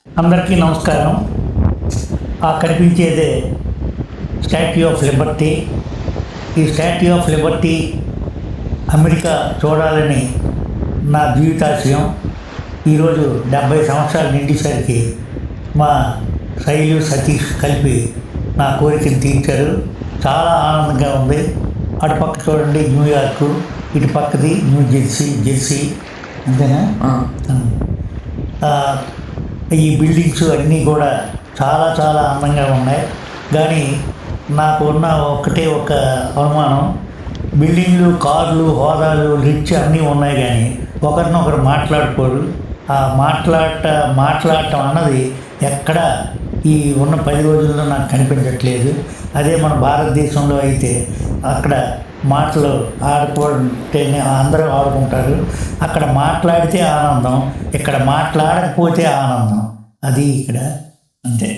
అందరికీ నమస్కారం. కనిపించేదే statue of Liberty. ఈ స్టాట్యూ ఆఫ్ లిబర్టీ అమెరికా చూడాలని నా జీవితాశయం. ఈరోజు 70 సంవత్సరాలు నిండేసరికి మా శైలు సతీష్ కలిపి నా కోరికను తీర్చారు. చాలా ఆనందంగా ఉంది. అటుపక్క చూడండి న్యూయార్కు, ఇటు పక్కది న్యూ జెర్సీ అంతేనా. ఈ బిల్డింగ్స్ అన్నీ కూడా చాలా చాలా అందంగా ఉన్నాయి. కానీ నాకు ఉన్న ఒక అనుమానం, బిల్డింగ్లు, కార్లు, హోదాలు, రిచ్ అన్నీ ఉన్నాయి కానీ ఒకరినొకరు మాట్లాడుకోరు. మాట్లాడటం అన్నది ఎక్కడ ఈ ఉన్న 10 రోజుల్లో నాకు కనిపించట్లేదు. అదే మన భారతదేశంలో అయితే అక్కడ మాటలు ఆడుకుంటేనే అందరూ ఆడుకుంటారు. అక్కడ మాట్లాడితే ఆనందం, ఇక్కడ మాట్లాడకపోతే ఆనందం. అది ఇక్కడ అంతే.